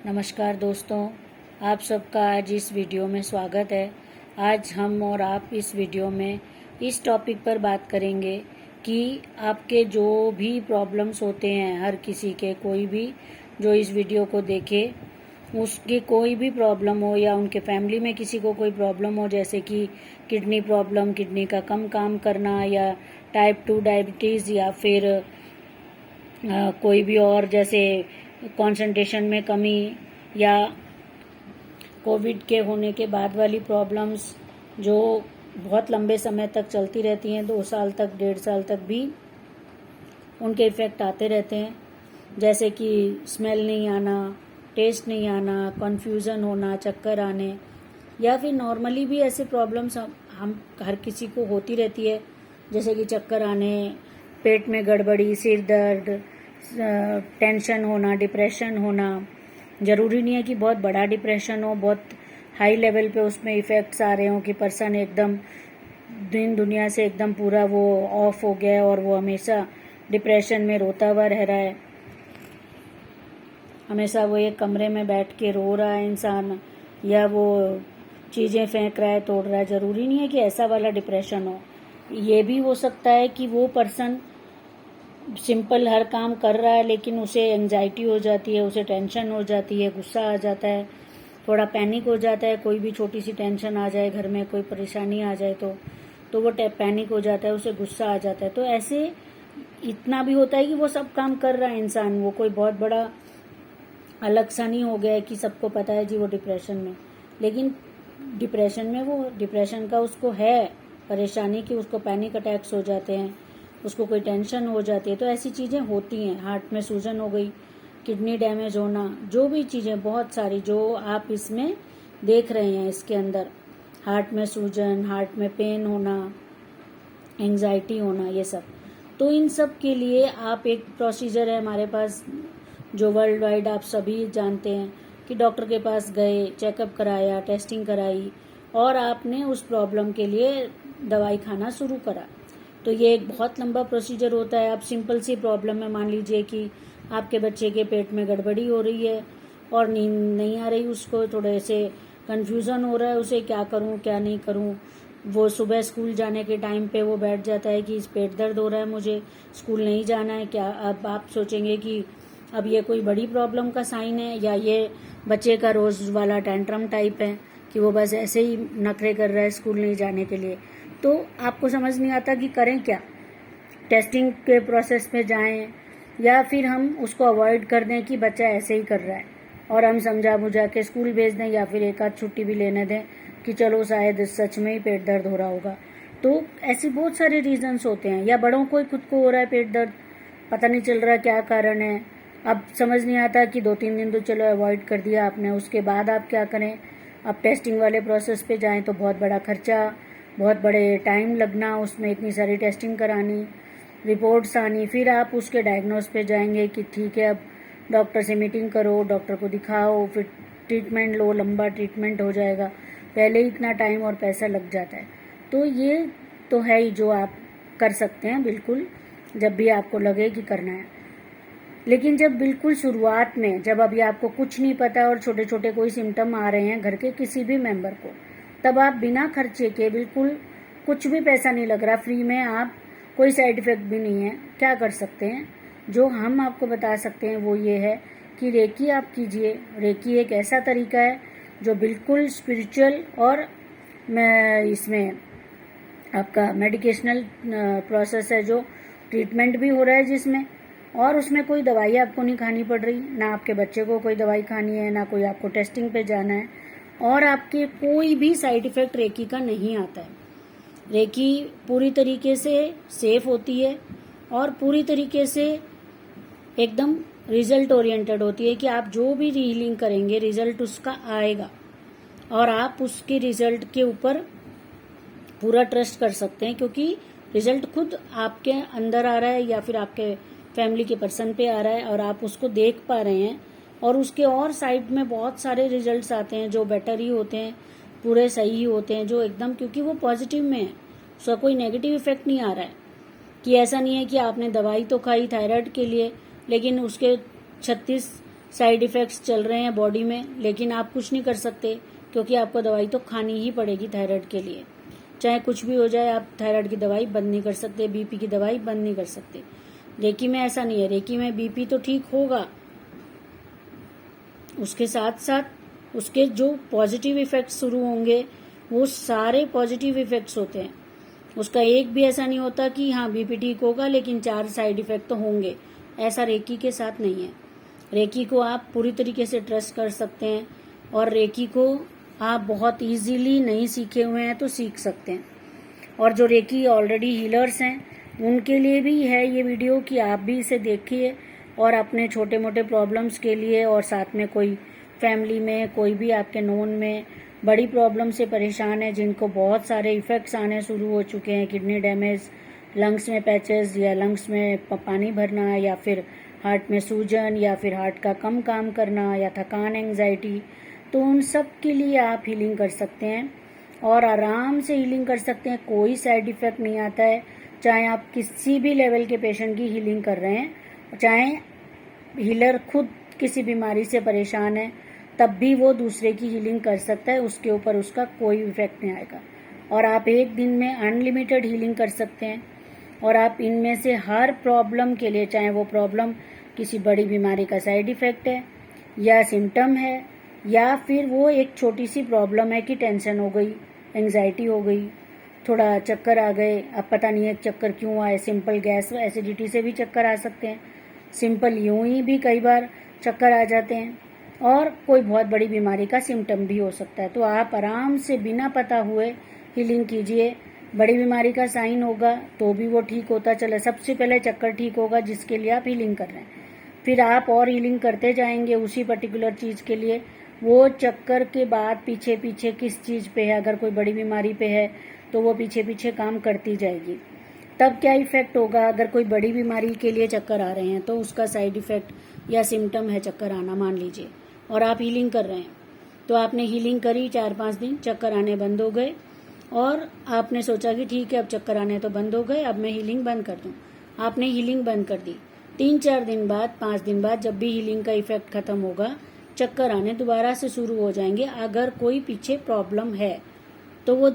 नमस्कार दोस्तों, आप सबका आज इस वीडियो में स्वागत है। आज हम और आप इस वीडियो में इस टॉपिक पर बात करेंगे कि आपके जो भी प्रॉब्लम्स होते हैं, हर किसी के, कोई भी जो इस वीडियो को देखे उसकी कोई भी प्रॉब्लम हो या उनके फैमिली में किसी को कोई प्रॉब्लम हो, जैसे कि किडनी प्रॉब्लम, किडनी का कम काम करना या टाइप 2 डायबिटीज़ या फिर कोई भी और जैसे कंसंट्रेशन में कमी या कोविड के होने के बाद वाली प्रॉब्लम्स जो बहुत लंबे समय तक चलती रहती हैं, 2 साल तक, 1.5 साल तक भी उनके इफ़ेक्ट आते रहते हैं, जैसे कि स्मेल नहीं आना, टेस्ट नहीं आना, कन्फ्यूज़न होना, चक्कर आने, या फिर नॉर्मली भी ऐसे प्रॉब्लम्स हम हर किसी को होती रहती है, जैसे कि चक्कर आने, पेट में गड़बड़ी, सिर दर्द, टेंशन होना, डिप्रेशन होना। ज़रूरी नहीं है कि बहुत बड़ा डिप्रेशन हो, बहुत हाई लेवल पे उसमें इफ़ेक्ट्स आ रहे हों कि पर्सन एकदम दिन दुनिया से एकदम पूरा वो ऑफ हो गया और वो हमेशा डिप्रेशन में रोता हुआ रह रहा है, हमेशा वो एक कमरे में बैठ के रो रहा है इंसान, या वो चीज़ें फेंक रहा है, तोड़ रहा है। ज़रूरी नहीं है कि ऐसा वाला डिप्रेशन हो। ये भी हो सकता है कि वो पर्सन सिंपल हर काम कर रहा है लेकिन उसे एंजाइटी हो जाती है, उसे टेंशन हो जाती है, गुस्सा आ जाता है, थोड़ा पैनिक हो जाता है। कोई भी छोटी सी टेंशन आ जाए, घर में कोई परेशानी आ जाए तो वो पैनिक हो जाता है, उसे गुस्सा आ जाता है। तो ऐसे इतना भी होता है कि वो सब काम कर रहा है इंसान, वो कोई बहुत बड़ा अलग सा नहीं हो गया है कि सबको पता है जी वो डिप्रेशन में, लेकिन डिप्रेशन में वो डिप्रेशन का उसको है परेशानी कि उसको पैनिक अटैक्स हो जाते हैं, उसको कोई टेंशन हो जाती है। तो ऐसी चीज़ें होती हैं। हार्ट में सूजन हो गई, किडनी डैमेज होना, जो भी चीज़ें बहुत सारी जो आप इसमें देख रहे हैं, इसके अंदर हार्ट में सूजन, हार्ट में पेन होना, एंजाइटी होना, ये सब। तो इन सब के लिए आप एक प्रोसीजर है हमारे पास जो वर्ल्ड वाइड आप सभी जानते हैं कि डॉक्टर के पास गए, चेकअप कराया, टेस्टिंग कराई और आपने उस प्रॉब्लम के लिए दवाई खाना शुरू करा। तो ये एक बहुत लंबा प्रोसीजर होता है। आप सिंपल सी प्रॉब्लम में मान लीजिए कि आपके बच्चे के पेट में गड़बड़ी हो रही है और नींद नहीं आ रही, उसको थोड़े से कन्फ्यूज़न हो रहा है, उसे क्या करूं क्या नहीं करूं। वो सुबह स्कूल जाने के टाइम पे वो बैठ जाता है कि पेट दर्द हो रहा है, मुझे स्कूल नहीं जाना है। क्या अब आप सोचेंगे कि अब ये कोई बड़ी प्रॉब्लम का साइन है या ये बच्चे का रोज़ वाला टेंट्रम टाइप है कि वो बस ऐसे ही नखरे कर रहा है स्कूल नहीं जाने के लिए। तो आपको समझ नहीं आता कि करें क्या। टेस्टिंग के प्रोसेस में जाएं या फिर हम उसको अवॉइड कर दें कि बच्चा ऐसे ही कर रहा है और हम समझा बुझा के स्कूल भेज दें या फिर एक आध छुट्टी भी लेने दें कि चलो शायद सच में ही पेट दर्द हो रहा होगा। तो ऐसे बहुत सारे रीजंस होते हैं। या बड़ों को खुद को हो रहा है पेट दर्द, पता नहीं चल रहा क्या कारण है। अब समझ नहीं आता कि 2-3 दिन तो चलो अवॉइड कर दिया आपने, उसके बाद आप क्या करें। अब टेस्टिंग वाले प्रोसेस पे जाएं तो बहुत बड़ा खर्चा, बहुत बड़े टाइम लगना, उसमें इतनी सारी टेस्टिंग करानी, रिपोर्ट्स आनी, फिर आप उसके डायग्नोस पे जाएंगे कि ठीक है अब डॉक्टर से मीटिंग करो, डॉक्टर को दिखाओ, फिर ट्रीटमेंट लो, लंबा ट्रीटमेंट हो जाएगा, पहले ही इतना टाइम और पैसा लग जाता है। तो ये तो है ही जो आप कर सकते हैं बिल्कुल जब भी आपको लगे कि करना है। लेकिन जब बिल्कुल शुरुआत में, जब अभी आपको कुछ नहीं पता और छोटे छोटे कोई सिम्टम आ रहे हैं घर के किसी भी मेंबर को, तब आप बिना खर्चे के, बिल्कुल कुछ भी पैसा नहीं लग रहा, फ्री में, आप कोई साइड इफ़ेक्ट भी नहीं है, क्या कर सकते हैं। जो हम आपको बता सकते हैं वो ये है कि रेकी आप कीजिए। रेकी एक ऐसा तरीका है जो बिल्कुल स्पिरिचुअल और इसमें आपका मेडिकेशनल प्रोसेस है, जो ट्रीटमेंट भी हो रहा है जिसमें, और उसमें कोई दवाई आपको नहीं खानी पड़ रही, ना आपके बच्चे को कोई दवाई खानी है, ना कोई आपको टेस्टिंग पे जाना है, और आपके कोई भी साइड इफ़ेक्ट रेकी का नहीं आता है। रेकी पूरी तरीके से सेफ होती है और पूरी तरीके से एकदम रिजल्ट ओरिएंटेड होती है कि आप जो भी हीलिंग करेंगे रिजल्ट उसका आएगा और आप उसके रिजल्ट के ऊपर पूरा ट्रस्ट कर सकते हैं, क्योंकि रिजल्ट खुद आपके अंदर आ रहा है या फिर आपके फैमिली के पर्सन पे आ रहा है और आप उसको देख पा रहे हैं। और उसके और साइड में बहुत सारे रिजल्ट्स आते हैं जो बेटर ही होते हैं, पूरे सही ही होते हैं, जो एकदम, क्योंकि वो पॉजिटिव में है, उसका कोई नेगेटिव इफेक्ट नहीं आ रहा है। कि ऐसा नहीं है कि आपने दवाई तो खाई थायराइड के लिए लेकिन उसके 36 साइड इफ़ेक्ट्स चल रहे हैं बॉडी में, लेकिन आप कुछ नहीं कर सकते क्योंकि आपको दवाई तो खानी ही पड़ेगी थायराइड के लिए। चाहे कुछ भी हो जाए, आप थायराइड की दवाई बंद नहीं कर सकते, बीपी की दवाई बंद नहीं कर सकते। रेकी में ऐसा नहीं है। रेकी में बीपी तो ठीक होगा, उसके साथ साथ उसके जो पॉजिटिव इफ़ेक्ट्स शुरू होंगे वो सारे पॉजिटिव इफ़ेक्ट्स होते हैं। उसका एक भी ऐसा नहीं होता कि हाँ बीपी ठीक होगा लेकिन 4 साइड इफ़ेक्ट तो होंगे, ऐसा रेकी के साथ नहीं है। रेकी को आप पूरी तरीके से ट्रस्ट कर सकते हैं और रेकी को आप बहुत इजीली नहीं सीखे हुए हैं तो सीख सकते हैं। और जो रेकी ऑलरेडी हीलर्स हैं उनके लिए भी है ये वीडियो कि आप भी इसे देखिए और अपने छोटे मोटे प्रॉब्लम्स के लिए, और साथ में कोई फैमिली में कोई भी आपके नोन में बड़ी प्रॉब्लम से परेशान है, जिनको बहुत सारे इफ़ेक्ट्स आने शुरू हो चुके हैं, किडनी डैमेज, लंग्स में पैचेस या लंग्स में पानी भरना, या फिर हार्ट में सूजन, या फिर हार्ट का कम काम करना, या थकान, एंग्जाइटी, तो उन सब के लिए आप हीलिंग कर सकते हैं और आराम से हीलिंग कर सकते हैं। कोई साइड इफ़ेक्ट नहीं आता है। चाहे आप किसी भी लेवल के पेशेंट की हीलिंग कर रहे हैं, चाहे हीलर खुद किसी बीमारी से परेशान है, तब भी वो दूसरे की हीलिंग कर सकता है, उसके ऊपर उसका कोई इफेक्ट नहीं आएगा। और आप एक दिन में अनलिमिटेड हीलिंग कर सकते हैं। और आप इनमें से हर प्रॉब्लम के लिए, चाहे वो प्रॉब्लम किसी बड़ी बीमारी का साइड इफेक्ट है या सिम्टम है, या फिर वो एक छोटी सी प्रॉब्लम है कि टेंशन हो गई, एंग्जाइटी हो गई, थोड़ा चक्कर आ गए, अब पता नहीं है चक्कर क्यों आए, सिंपल गैस एसिडिटी से भी चक्कर आ सकते हैं, सिंपल यूं ही भी कई बार चक्कर आ जाते हैं, और कोई बहुत बड़ी बीमारी का सिम्टम भी हो सकता है। तो आप आराम से बिना पता हुए हीलिंग कीजिए। बड़ी बीमारी का साइन होगा तो भी वो ठीक होता चला। सबसे पहले चक्कर ठीक होगा जिसके लिए आप हीलिंग कर रहे हैं, फिर आप और हीलिंग करते जाएंगे उसी पर्टिकुलर चीज़ के लिए। वो चक्कर के बाद पीछे पीछे किस चीज़ पे है, अगर कोई बड़ी बीमारी पे है तो वो पीछे पीछे काम करती जाएगी। तब क्या इफेक्ट होगा, अगर कोई बड़ी बीमारी के लिए चक्कर आ रहे हैं तो उसका साइड इफेक्ट या सिम्टम है चक्कर आना, मान लीजिए, और आप हीलिंग कर रहे हैं, तो आपने हीलिंग करी 4-5 दिन, चक्कर आने बंद हो गए, और आपने सोचा कि ठीक है अब चक्कर आने तो बंद हो गए, अब मैं हीलिंग बंद कर दूं। आपने हीलिंग बंद कर दी। 3-4 दिन बाद, 5 दिन बाद, जब भी हीलिंग का इफेक्ट खत्म होगा, चक्कर आने दोबारा से शुरू हो जाएंगे। अगर कोई पीछे प्रॉब्लम है तो वो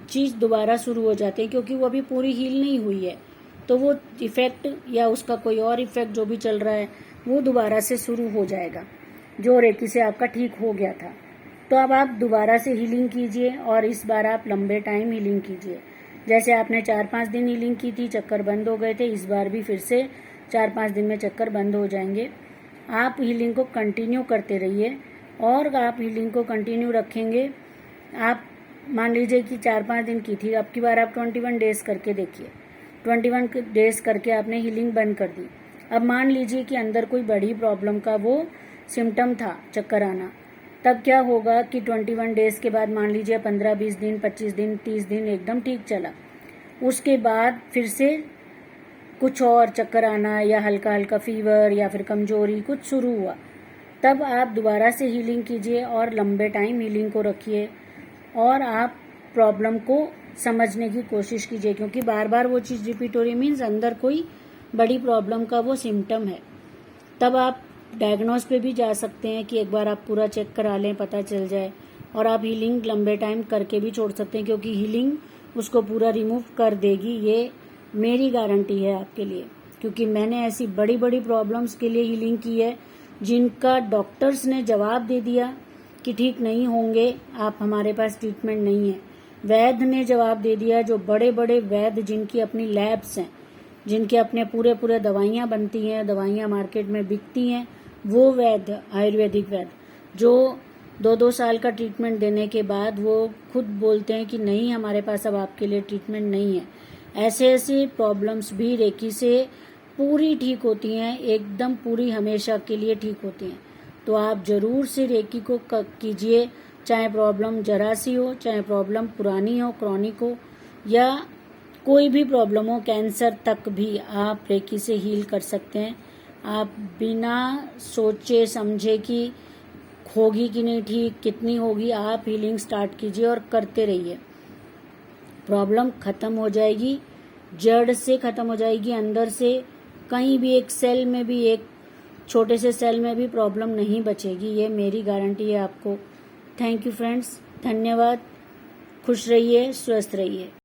चीज़ दोबारा शुरू हो जाती है, क्योंकि वो अभी पूरी हील नहीं हुई है, तो वो इफेक्ट या उसका कोई और इफेक्ट जो भी चल रहा है वो दोबारा से शुरू हो जाएगा, जो रेकी से आपका ठीक हो गया था। तो अब आप दोबारा से हीलिंग कीजिए, और इस बार आप लंबे टाइम हीलिंग कीजिए। जैसे आपने 4-5 दिन हीलिंग की थी, चक्कर बंद हो गए थे, इस बार भी फिर से 4-5 दिन में चक्कर बंद हो जाएंगे। आप हीलिंग को कंटिन्यू करते रहिए, और आप हीलिंग को कंटिन्यू रखेंगे। आप मान लीजिए कि 4-5 दिन की थी, अब की बार आप 21 डेज करके देखिए। 21 डेज करके आपने हीलिंग बंद कर दी। अब मान लीजिए कि अंदर कोई बड़ी प्रॉब्लम का वो सिम्टम था, चक्कर आना, तब क्या होगा कि 21 डेज के बाद, मान लीजिए 15-20 दिन, 25 दिन, 30 दिन एकदम ठीक चला, उसके बाद फिर से कुछ और चक्कर आना या हल्का हल्का फीवर या फिर कमजोरी कुछ शुरू हुआ, तब आप दोबारा से हीलिंग कीजिए और लंबे टाइम हीलिंग को रखिए, और आप प्रॉब्लम को समझने की कोशिश कीजिए, क्योंकि बार बार वो चीज़ रिपीट हो रही मीन्स अंदर कोई बड़ी प्रॉब्लम का वो सिम्टम है। तब आप डायग्नोस पे भी जा सकते हैं कि एक बार आप पूरा चेक करा लें, पता चल जाए, और आप हीलिंग लंबे टाइम करके भी छोड़ सकते हैं, क्योंकि हीलिंग उसको पूरा रिमूव कर देगी, ये मेरी गारंटी है आपके लिए, क्योंकि मैंने ऐसी बड़ी बड़ी प्रॉब्लम्स के लिए हीलिंग की है जिनका डॉक्टर्स ने जवाब दे दिया कि ठीक नहीं होंगे, आप हमारे पास ट्रीटमेंट नहीं है। वैद्य ने जवाब दे दिया, जो बड़े बड़े वैद्य जिनकी अपनी लैब्स हैं, जिनके अपने पूरे पूरे दवाइयाँ बनती हैं, दवाइयाँ मार्केट में बिकती हैं, वो वैद्य, आयुर्वेदिक वैद्य, जो 2-2 साल का ट्रीटमेंट देने के बाद वो खुद बोलते हैं कि नहीं, हमारे पास अब आपके लिए ट्रीटमेंट नहीं है। ऐसे ऐसे प्रॉब्लम्स भी रेकी से पूरी ठीक होती हैं, एकदम पूरी हमेशा के लिए ठीक होती हैं। तो आप जरूर से रेकी को कीजिए, चाहे प्रॉब्लम जरा सी हो, चाहे प्रॉब्लम पुरानी हो, क्रॉनिक हो, या कोई भी प्रॉब्लम हो, कैंसर तक भी आप रेकी से हील कर सकते हैं। आप बिना सोचे समझे कि होगी कि नहीं ठीक, कितनी होगी, आप हीलिंग स्टार्ट कीजिए और करते रहिए। प्रॉब्लम खत्म हो जाएगी, जड़ से खत्म हो जाएगी, अंदर से कहीं भी एक सेल में भी एक छोटे से सेल में भी प्रॉब्लम नहीं बचेगी, ये मेरी गारंटी है आपको। थैंक यू फ्रेंड्स, धन्यवाद। खुश रहिए, स्वस्थ रहिए।